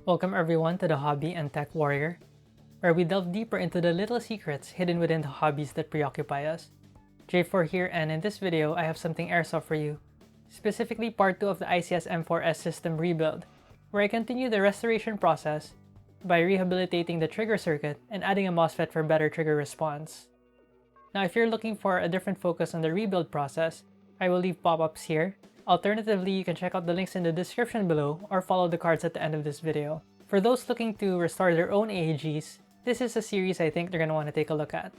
Welcome everyone to the Hobby and Tech Warrior, where we delve deeper into the little secrets hidden within the hobbies that preoccupy us. J4 here, and in this video I have something airsoft for you, specifically part 2 of the ICS M4S system rebuild, where I continue the restoration process by rehabilitating the trigger circuit and adding a MOSFET for better trigger response. Now if you're looking for a different focus on the rebuild process, I will leave pop-ups here. Alternatively, you can check out the links in the description below or follow the cards at the end of this video. For those looking to restore their own AAGs, this is a series I think they're going to want to take a look at.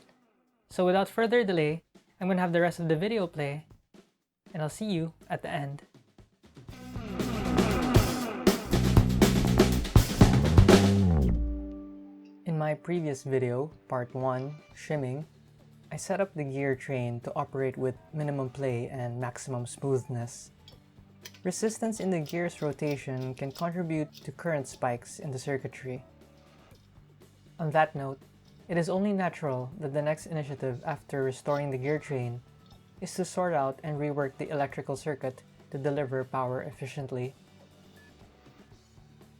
So without further delay, I'm going to have the rest of the video play, and I'll see you at the end. In my previous video, part 1, Shimming, I set up the gear train to operate with minimum play and maximum smoothness. Resistance in the gear's rotation can contribute to current spikes in the circuitry. On that note, it is only natural that the next initiative after restoring the gear train is to sort out and rework the electrical circuit to deliver power efficiently.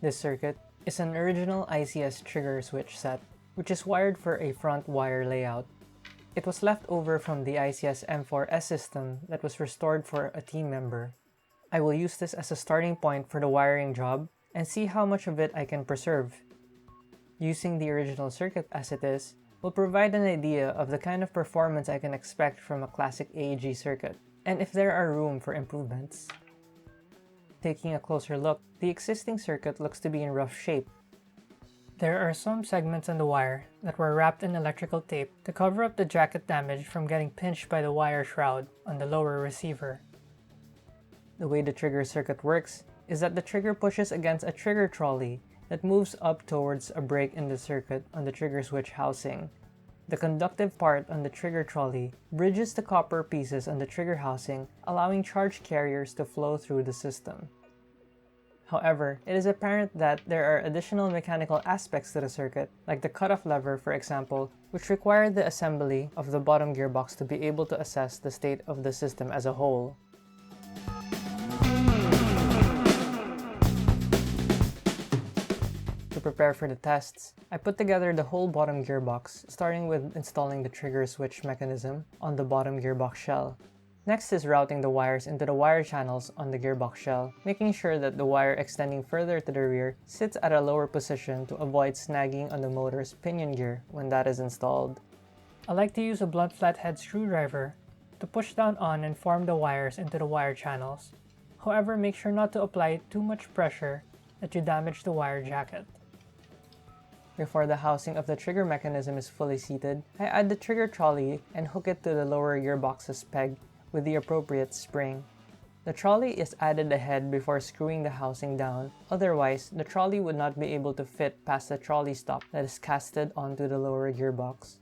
This circuit is an original ICS trigger switch set, which is wired for a front wire layout. It was left over from the ICS M4S system that was restored for a team member. I will use this as a starting point for the wiring job and see how much of it I can preserve. Using the original circuit as it is will provide an idea of the kind of performance I can expect from a classic AEG circuit, and if there are room for improvements. Taking a closer look, the existing circuit looks to be in rough shape. There are some segments on the wire that were wrapped in electrical tape to cover up the jacket damage from getting pinched by the wire shroud on the lower receiver. The way the trigger circuit works is that the trigger pushes against a trigger trolley that moves up towards a break in the circuit on the trigger switch housing. The conductive part on the trigger trolley bridges the copper pieces on the trigger housing, allowing charge carriers to flow through the system. However, it is apparent that there are additional mechanical aspects to the circuit, like the cutoff lever for example, which require the assembly of the bottom gearbox to be able to assess the state of the system as a whole. To prepare for the tests, I put together the whole bottom gearbox, starting with installing the trigger switch mechanism on the bottom gearbox shell. Next is routing the wires into the wire channels on the gearbox shell, making sure that the wire extending further to the rear sits at a lower position to avoid snagging on the motor's pinion gear when that is installed. I like to use a blunt flathead screwdriver to push down on and form the wires into the wire channels. However, make sure not to apply too much pressure that you damage the wire jacket. Before the housing of the trigger mechanism is fully seated, I add the trigger trolley and hook it to the lower gearbox's peg with the appropriate spring. The trolley is added ahead before screwing the housing down, otherwise the trolley would not be able to fit past the trolley stop that is casted onto the lower gearbox.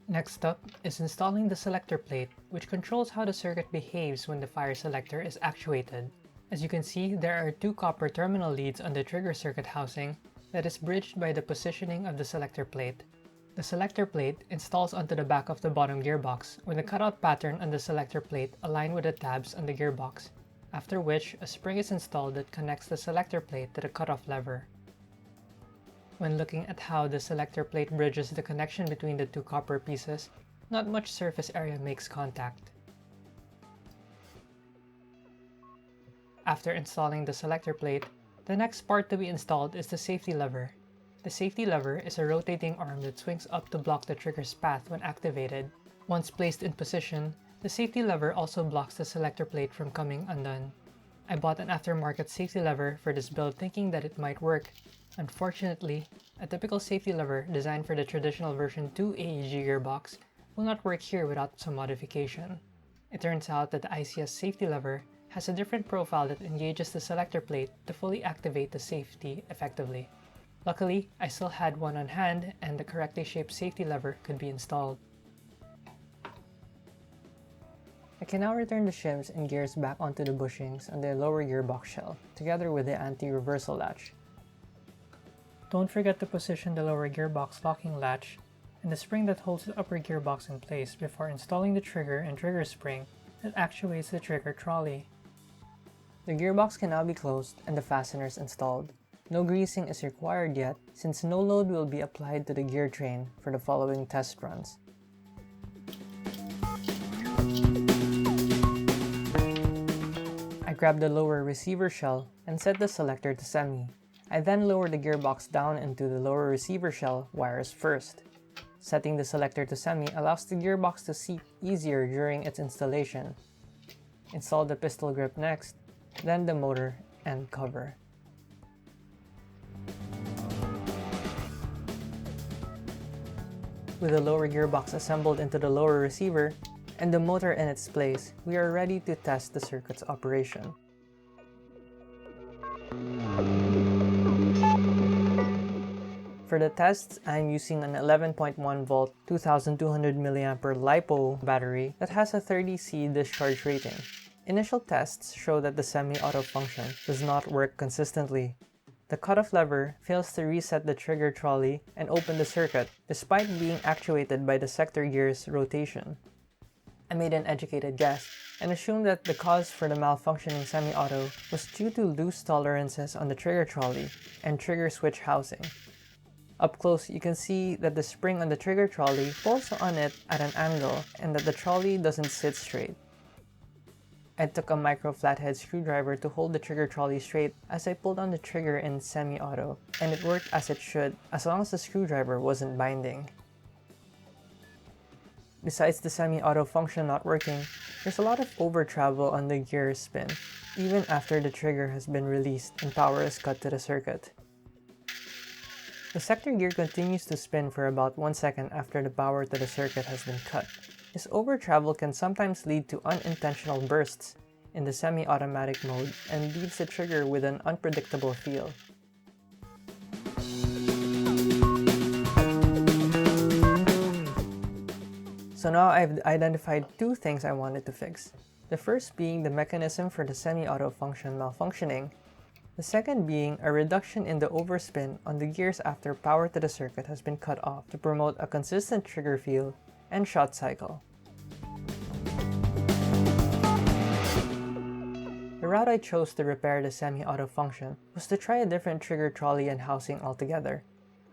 Next up is installing the selector plate, which controls how the circuit behaves when the fire selector is actuated. As you can see, there are two copper terminal leads on the trigger circuit housing that is bridged by the positioning of the selector plate. The selector plate installs onto the back of the bottom gearbox with a cutout pattern on the selector plate aligned with the tabs on the gearbox, after which a spring is installed that connects the selector plate to the cutoff lever. When looking at how the selector plate bridges the connection between the two copper pieces, not much surface area makes contact. After installing the selector plate, the next part to be installed is the safety lever. The safety lever is a rotating arm that swings up to block the trigger's path when activated. Once placed in position, the safety lever also blocks the selector plate from coming undone. I bought an aftermarket safety lever for this build thinking that it might work. Unfortunately, a typical safety lever designed for the traditional version 2 AEG gearbox will not work here without some modification. It turns out that the ICS safety lever has a different profile that engages the selector plate to fully activate the safety effectively. Luckily, I still had one on hand and the correctly shaped safety lever could be installed. I can now return the shims and gears back onto the bushings on the lower gearbox shell, together with the anti-reversal latch. Don't forget to position the lower gearbox locking latch and the spring that holds the upper gearbox in place before installing the trigger and trigger spring that actuates the trigger trolley. The gearbox can now be closed and the fasteners installed. No greasing is required yet, since no load will be applied to the gear train for the following test runs. I grabbed the lower receiver shell and set the selector to semi. I then lowered the gearbox down into the lower receiver shell wires first. Setting the selector to semi allows the gearbox to seat easier during its installation. Install the pistol grip next, then the motor and cover. With the lower gearbox assembled into the lower receiver and the motor in its place, we are ready to test the circuit's operation. For the tests, I am using an 11.1 volt 2200 mAh LiPo battery that has a 30C discharge rating. Initial tests show that the semi-auto function does not work consistently. The cutoff lever fails to reset the trigger trolley and open the circuit, despite being actuated by the sector gear's rotation. I made an educated guess and assumed that the cause for the malfunctioning semi-auto was due to loose tolerances on the trigger trolley and trigger switch housing. Up close, you can see that the spring on the trigger trolley pulls on it at an angle and that the trolley doesn't sit straight. I took a micro flathead screwdriver to hold the trigger trolley straight as I pulled on the trigger in semi-auto, and it worked as it should as long as the screwdriver wasn't binding. Besides the semi-auto function not working, there's a lot of over travel on the gear spin, even after the trigger has been released and power is cut to the circuit. The sector gear continues to spin for about 1 second after the power to the circuit has been cut. This over travel can sometimes lead to unintentional bursts in the semi-automatic mode and leaves the trigger with an unpredictable feel. So now I've identified two things I wanted to fix. The first being the mechanism for the semi-auto function malfunctioning. The second being a reduction in the overspin on the gears after power to the circuit has been cut off to promote a consistent trigger feel and shot cycle. The route I chose to repair the semi-auto function was to try a different trigger trolley and housing altogether.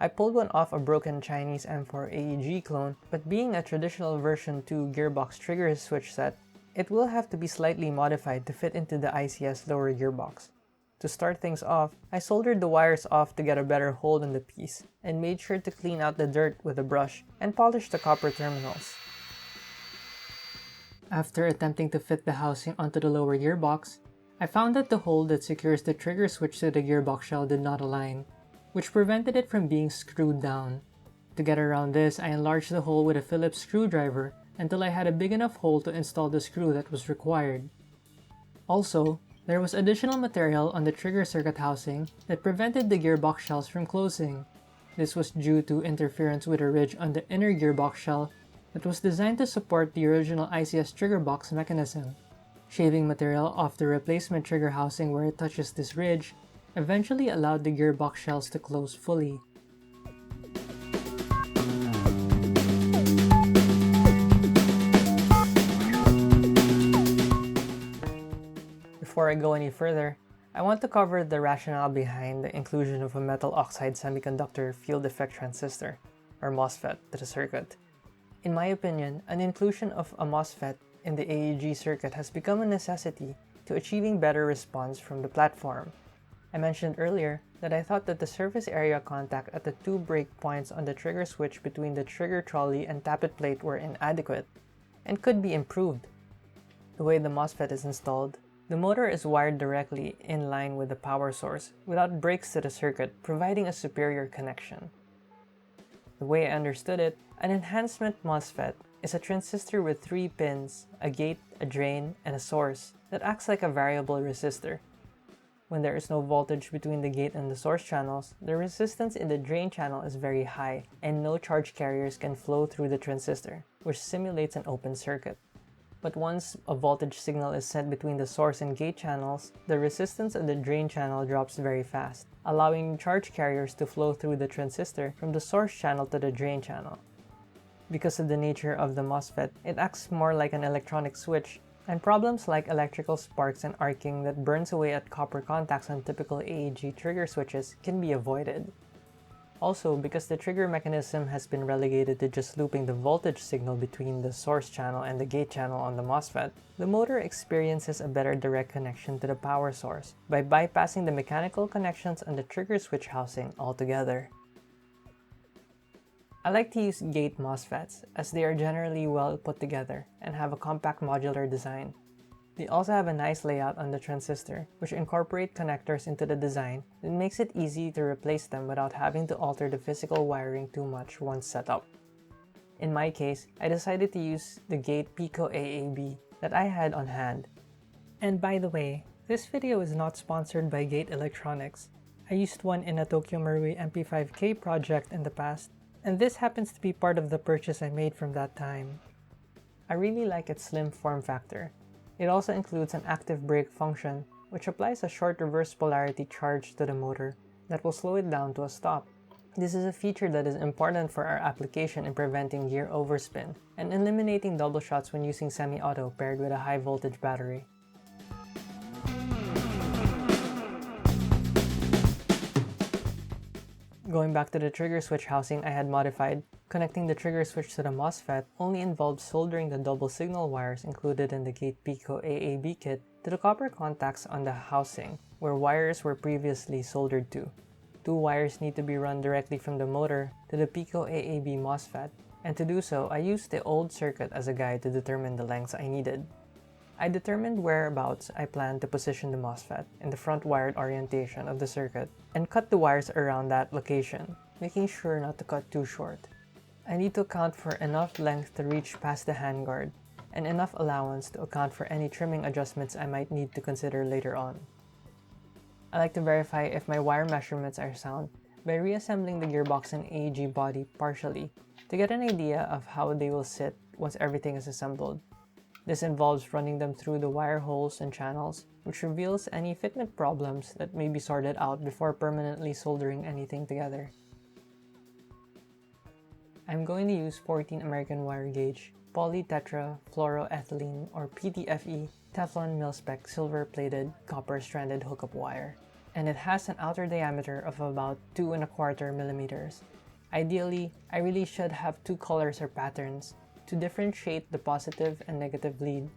I pulled one off a broken Chinese M4 AEG clone, but being a traditional version 2 gearbox trigger switch set, it will have to be slightly modified to fit into the ICS lower gearbox. To start things off, I soldered the wires off to get a better hold on the piece, and made sure to clean out the dirt with a brush and polish the copper terminals. After attempting to fit the housing onto the lower gearbox, I found that the hole that secures the trigger switch to the gearbox shell did not align, which prevented it from being screwed down. To get around this, I enlarged the hole with a Phillips screwdriver until I had a big enough hole to install the screw that was required. Also, there was additional material on the trigger circuit housing that prevented the gearbox shells from closing. This was due to interference with a ridge on the inner gearbox shell that was designed to support the original ICS trigger box mechanism. Shaving material off the replacement trigger housing where it touches this ridge eventually allowed the gearbox shells to close fully. Before I go any further, I want to cover the rationale behind the inclusion of a metal oxide semiconductor field effect transistor, or MOSFET, to the circuit. In my opinion, an inclusion of a MOSFET in the AEG circuit has become a necessity to achieving better response from the platform. I mentioned earlier that I thought that the surface area contact at the two break points on the trigger switch between the trigger trolley and tappet plate were inadequate and could be improved. The way the MOSFET is installed, the motor is wired directly in line with the power source without breaks to the circuit, providing a superior connection. The way I understood it, an enhancement MOSFET is a transistor with 3 pins, a gate, a drain, and a source that acts like a variable resistor. When there is no voltage between the gate and the source channels, the resistance in the drain channel is very high and no charge carriers can flow through the transistor, which simulates an open circuit. But once a voltage signal is sent between the source and gate channels, the resistance of the drain channel drops very fast, allowing charge carriers to flow through the transistor from the source channel to the drain channel. Because of the nature of the MOSFET, it acts more like an electronic switch, and problems like electrical sparks and arcing that burns away at copper contacts on typical AEG trigger switches can be avoided. Also, because the trigger mechanism has been relegated to just looping the voltage signal between the source channel and the gate channel on the MOSFET, the motor experiences a better direct connection to the power source by bypassing the mechanical connections on the trigger switch housing altogether. I like to use GATE MOSFETs as they are generally well put together and have a compact modular design. They also have a nice layout on the transistor, which incorporate connectors into the design and makes it easy to replace them without having to alter the physical wiring too much once set up. In my case, I decided to use the GATE Pico AAB that I had on hand. And by the way, this video is not sponsored by GATE Electronics. I used one in a Tokyo Marui MP5K project in the past, and this happens to be part of the purchase I made from that time. I really like its slim form factor. It also includes an active brake function, which applies a short reverse polarity charge to the motor that will slow it down to a stop. This is a feature that is important for our application in preventing gear overspin and eliminating double shots when using semi-auto paired with a high voltage battery. Going back to the trigger switch housing I had modified, connecting the trigger switch to the MOSFET only involved soldering the double signal wires included in the GATE Pico AAB kit to the copper contacts on the housing, where wires were previously soldered to. Two wires need to be run directly from the motor to the Pico AAB MOSFET, and to do so, I used the old circuit as a guide to determine the lengths I needed. I determined whereabouts I planned to position the MOSFET in the front wired orientation of the circuit and cut the wires around that location, making sure not to cut too short. I need to account for enough length to reach past the handguard and enough allowance to account for any trimming adjustments I might need to consider later on. I like to verify if my wire measurements are sound by reassembling the gearbox and AEG body partially to get an idea of how they will sit once everything is assembled. This involves running them through the wire holes and channels, which reveals any fitment problems that may be sorted out before permanently soldering anything together. I'm going to use 14 American wire gauge, polytetrafluoroethylene or PTFE Teflon mil-spec silver-plated copper-stranded hookup wire, and it has an outer diameter of about 2¼ millimeters. Ideally, I really should have two colors or patterns to differentiate the positive and negative lead,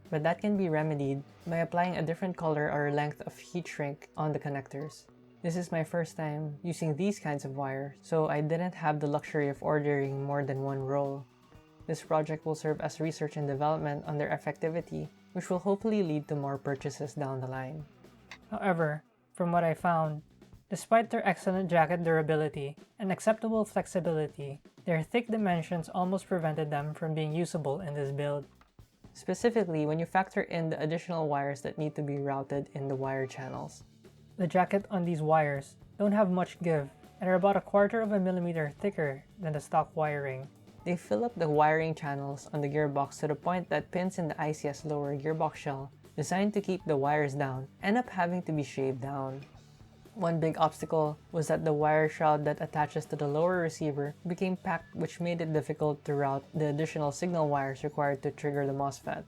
but that can be remedied by applying a different color or length of heat shrink on the connectors. This is my first time using these kinds of wire, so I didn't have the luxury of ordering more than one roll. This project will serve as research and development on their effectivity, which will hopefully lead to more purchases down the line. However, from what I found, despite their excellent jacket durability and acceptable flexibility, their thick dimensions almost prevented them from being usable in this build. Specifically, when you factor in the additional wires that need to be routed in the wire channels. The jacket on these wires don't have much give and are about 1/4 millimeter thicker than the stock wiring. They fill up the wiring channels on the gearbox to the point that pins in the ICS lower gearbox shell, designed to keep the wires down, end up having to be shaved down. One big obstacle was that the wire shroud that attaches to the lower receiver became packed, which made it difficult to route the additional signal wires required to trigger the MOSFET.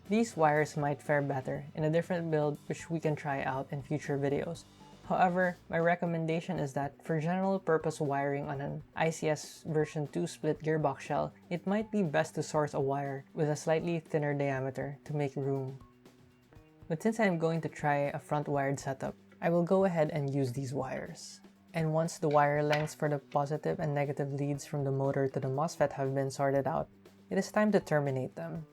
These wires might fare better in a different build, which we can try out in future videos. However, my recommendation is that for general purpose wiring on an ICS version 2 split gearbox shell, it might be best to source a wire with a slightly thinner diameter to make room. But since I'm going to try a front wired setup, I will go ahead and use these wires. And once the wire lengths for the positive and negative leads from the motor to the MOSFET have been sorted out, it is time to terminate them.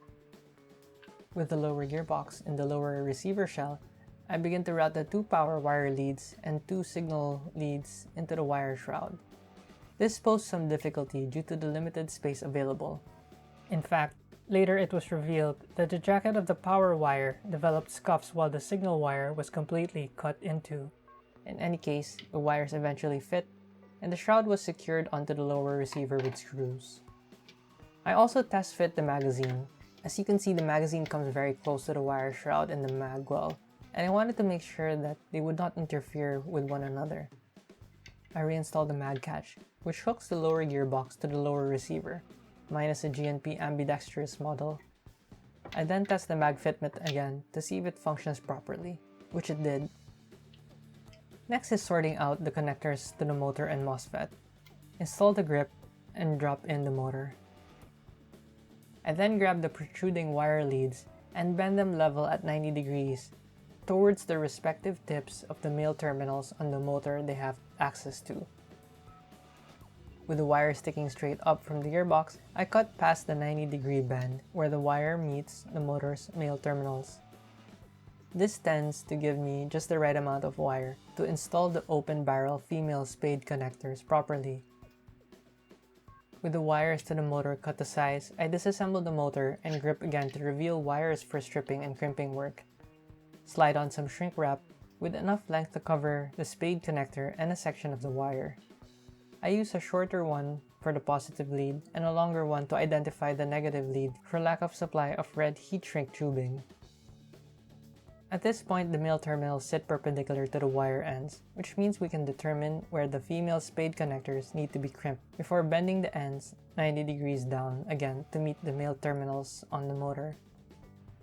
With the lower gearbox in the lower receiver shell, I begin to route the 2 power wire leads and 2 signal leads into the wire shroud. This posed some difficulty due to the limited space available. In fact, Later it was revealed that the jacket of the power wire developed scuffs while the signal wire was completely cut into. In any case, the wires eventually fit, and the shroud was secured onto the lower receiver with screws. I also test fit the magazine. As you can see, the magazine comes very close to the wire shroud and the mag well, and I wanted to make sure that they would not interfere with one another. I reinstalled the mag catch, which hooks the lower gearbox to the lower receiver, minus a GNP ambidextrous model. I then test the mag fitment again to see if it functions properly, which it did. Next is sorting out the connectors to the motor and MOSFET. Install the grip and drop in the motor. I then grab the protruding wire leads and bend them level at 90 degrees towards the respective tips of the male terminals on the motor they have access to. With the wire sticking straight up from the gearbox, I cut past the 90-degree bend where the wire meets the motor's male terminals. This tends to give me just the right amount of wire to install the open barrel female spade connectors properly. With the wires to the motor cut to size, I disassemble the motor and grip again to reveal wires for stripping and crimping work. Slide on some shrink wrap with enough length to cover the spade connector and a section of the wire. I use a shorter one for the positive lead and a longer one to identify the negative lead for lack of supply of red heat shrink tubing. At this point, the male terminals sit perpendicular to the wire ends, which means we can determine where the female spade connectors need to be crimped before bending the ends 90 degrees down again to meet the male terminals on the motor.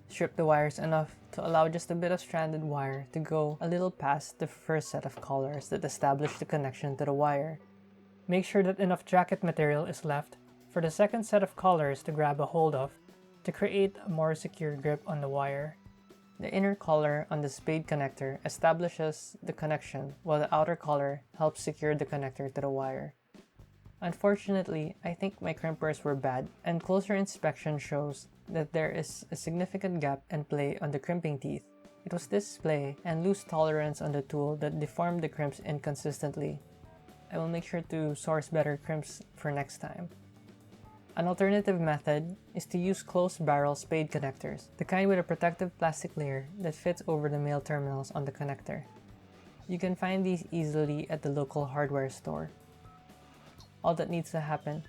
Strip the wires enough to allow just a bit of stranded wire to go a little past the first set of collars that establish the connection to the wire. Make sure that enough jacket material is left for the second set of collars to grab a hold of to create a more secure grip on the wire. The inner collar on the spade connector establishes the connection, while the outer collar helps secure the connector to the wire. Unfortunately, I think my crimpers were bad, and closer inspection shows that there is a significant gap and play on the crimping teeth. It was this play and loose tolerance on the tool that deformed the crimps inconsistently. I will make sure to source better crimps for next time. An alternative method is to use closed barrel spade connectors, the kind with a protective plastic layer that fits over the male terminals on the connector. You can find these easily at the local hardware store. All that needs to happen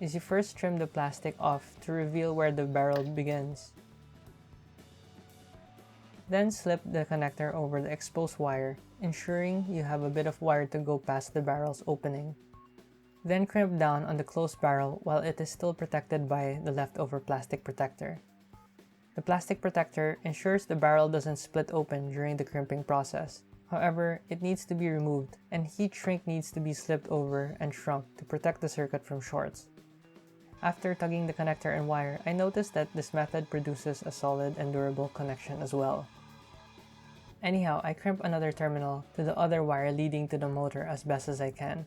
is you first trim the plastic off to reveal where the barrel begins. Then slip the connector over the exposed wire, ensuring you have a bit of wire to go past the barrel's opening. Then crimp down on the closed barrel while it is still protected by the leftover plastic protector. The plastic protector ensures the barrel doesn't split open during the crimping process. However, it needs to be removed, and heat shrink needs to be slipped over and shrunk to protect the circuit from shorts. After tugging the connector and wire, I noticed that this method produces a solid and durable connection as well. Anyhow, I crimp another terminal to the other wire leading to the motor as best as I can.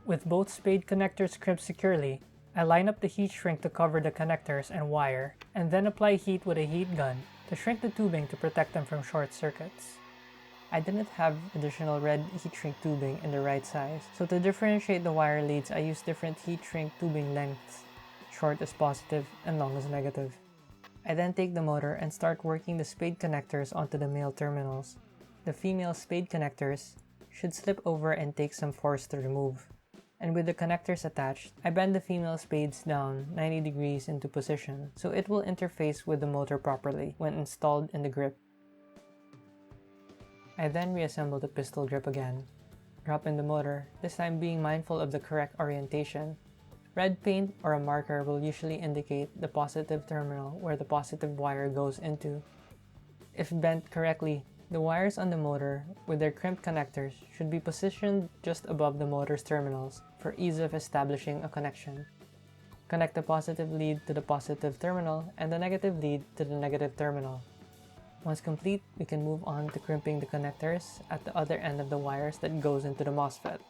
With both spade connectors crimped securely, I line up the heat shrink to cover the connectors and wire, and then apply heat with a heat gun to shrink the tubing to protect them from short circuits. I didn't have additional red heat shrink tubing in the right size, so to differentiate the wire leads, I used different heat shrink tubing lengths, short as positive and long as negative. I then take the motor and start working the spade connectors onto the male terminals. The female spade connectors should slip over and take some force to remove. And with the connectors attached, I bend the female spades down 90 degrees into position so it will interface with the motor properly when installed in the grip. I then reassemble the pistol grip again. Drop in the motor, this time being mindful of the correct orientation. Red paint or a marker will usually indicate the positive terminal where the positive wire goes into. If bent correctly, the wires on the motor with their crimped connectors should be positioned just above the motor's terminals for ease of establishing a connection. Connect the positive lead to the positive terminal and the negative lead to the negative terminal. Once complete, we can move on to crimping the connectors at the other end of the wires that goes into the MOSFET.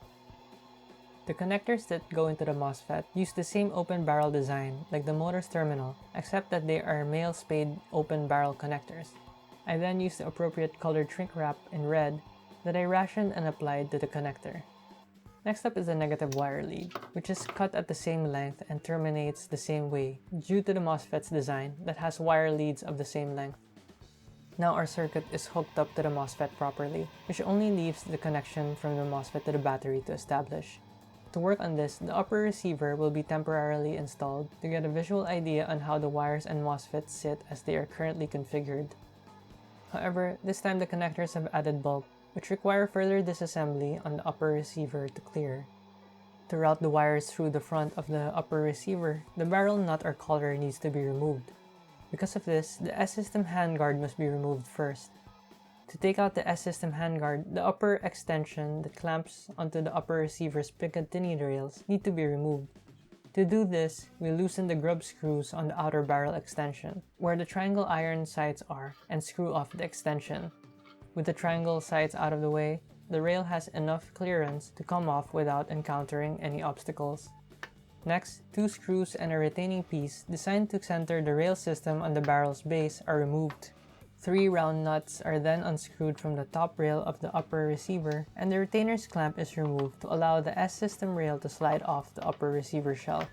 The connectors that go into the MOSFET use the same open barrel design like the motor's terminal, except that they are male spade open barrel connectors. I then used the appropriate colored shrink wrap in red that I rationed and applied to the connector. Next up is the negative wire lead, which is cut at the same length and terminates the same way due to the MOSFET's design that has wire leads of the same length. Now our circuit is hooked up to the MOSFET properly, which only leaves the connection from the MOSFET to the battery to establish. To work on this, the upper receiver will be temporarily installed to get a visual idea on how the wires and MOSFETs sit as they are currently configured. However, this time the connectors have added bulk, which require further disassembly on the upper receiver to clear. To route the wires through the front of the upper receiver, the barrel nut or collar needs to be removed. Because of this, the S-System handguard must be removed first. To take out the S-System handguard, the upper extension that clamps onto the upper receiver's Picatinny rails need to be removed. To do this, we loosen the grub screws on the outer barrel extension, where the triangle iron sights are, and screw off the extension. With the triangle sights out of the way, the rail has enough clearance to come off without encountering any obstacles. Next, 2 screws and a retaining piece designed to center the rail system on the barrel's base are removed. 3 round nuts are then unscrewed from the top rail of the upper receiver, and the retainer's clamp is removed to allow the S-System rail to slide off the upper receiver shell.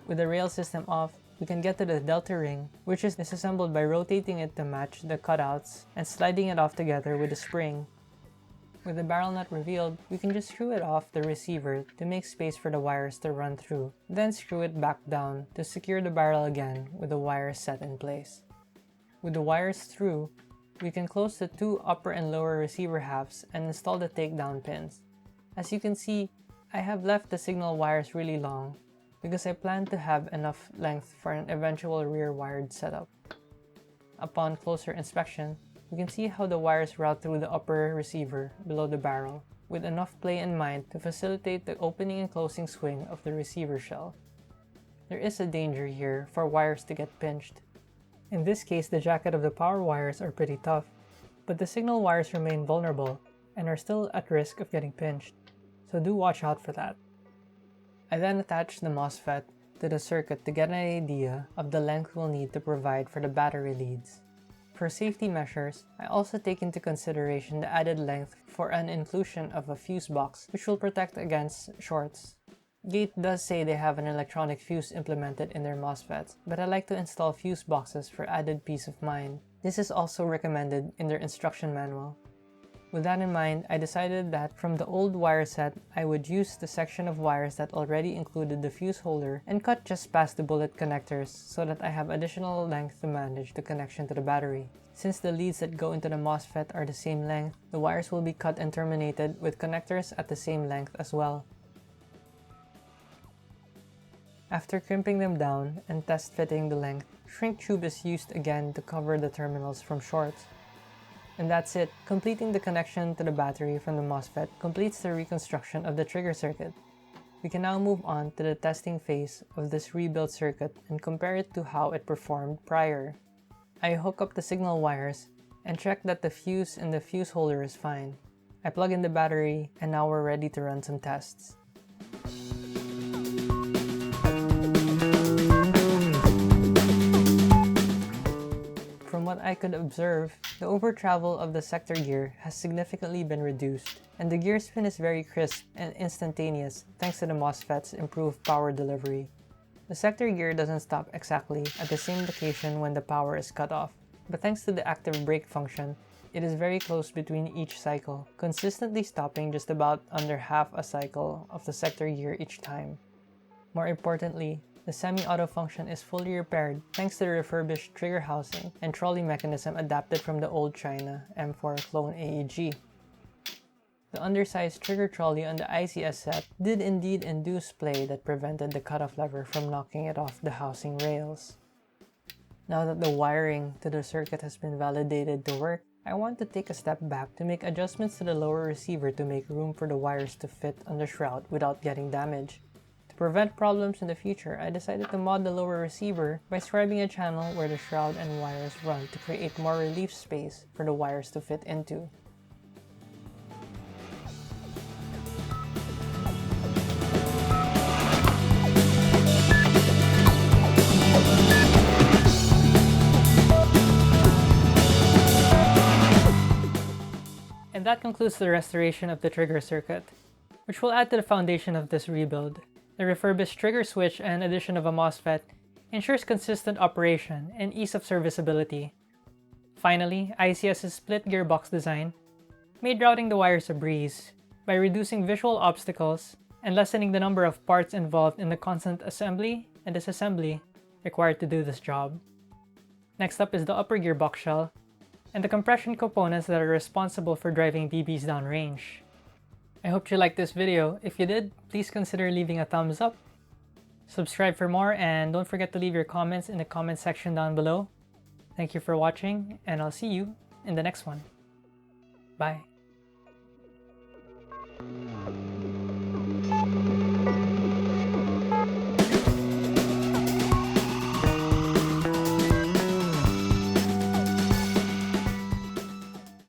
With the rail system off, we can get to the delta ring, which is disassembled by rotating it to match the cutouts and sliding it off together with a spring. With the barrel nut revealed, we can just screw it off the receiver to make space for the wires to run through, then screw it back down to secure the barrel again with the wires set in place. With the wires through, we can close the 2 upper and lower receiver halves and install the takedown pins. As you can see, I have left the signal wires really long because I plan to have enough length for an eventual rear wired setup. Upon closer inspection, we can see how the wires route through the upper receiver below the barrel, with enough play in mind to facilitate the opening and closing swing of the receiver shell. There is a danger here for wires to get pinched. In this case, the jacket of the power wires are pretty tough, but the signal wires remain vulnerable and are still at risk of getting pinched, so do watch out for that. I then attach the MOSFET to the circuit to get an idea of the length we'll need to provide for the battery leads. For safety measures, I also take into consideration the added length for an inclusion of a fuse box, which will protect against shorts. GATE does say they have an electronic fuse implemented in their MOSFETs, but I like to install fuse boxes for added peace of mind. This is also recommended in their instruction manual. With that in mind, I decided that from the old wire set, I would use the section of wires that already included the fuse holder and cut just past the bullet connectors so that I have additional length to manage the connection to the battery. Since the leads that go into the MOSFET are the same length, the wires will be cut and terminated with connectors at the same length as well. After crimping them down and test fitting the length, shrink tube is used again to cover the terminals from shorts. And that's it. Completing the connection to the battery from the MOSFET completes the reconstruction of the trigger circuit. We can now move on to the testing phase of this rebuilt circuit and compare it to how it performed prior. I hook up the signal wires and check that the fuse in the fuse holder is fine. I plug in the battery and now we're ready to run some tests. From what I could observe, the over travel of the sector gear has significantly been reduced, and the gear spin is very crisp and instantaneous thanks to the MOSFET's improved power delivery. The sector gear doesn't stop exactly at the same location when the power is cut off, but thanks to the active brake function, it is very close between each cycle, consistently stopping just about under half a cycle of the sector gear each time. More importantly, the semi-auto function is fully repaired thanks to the refurbished trigger housing and trolley mechanism adapted from the old China M4 clone AEG. The undersized trigger trolley on the ICS set did indeed induce play that prevented the cutoff lever from knocking it off the housing rails. Now that the wiring to the circuit has been validated to work, I want to take a step back to make adjustments to the lower receiver to make room for the wires to fit on the shroud without getting damaged. To prevent problems in the future, I decided to mod the lower receiver by scribing a channel where the shroud and wires run to create more relief space for the wires to fit into. And that concludes the restoration of the trigger circuit, which will add to the foundation of this rebuild. The refurbished trigger switch and addition of a MOSFET ensures consistent operation and ease of serviceability. Finally, ICS's split gearbox design made routing the wires a breeze by reducing visual obstacles and lessening the number of parts involved in the constant assembly and disassembly required to do this job. Next up is the upper gearbox shell and the compression components that are responsible for driving BBs downrange. I hope you liked this video. If you did, please consider leaving a thumbs up. Subscribe for more, and don't forget to leave your comments in the comment section down below. Thank you for watching, and I'll see you in the next one. Bye.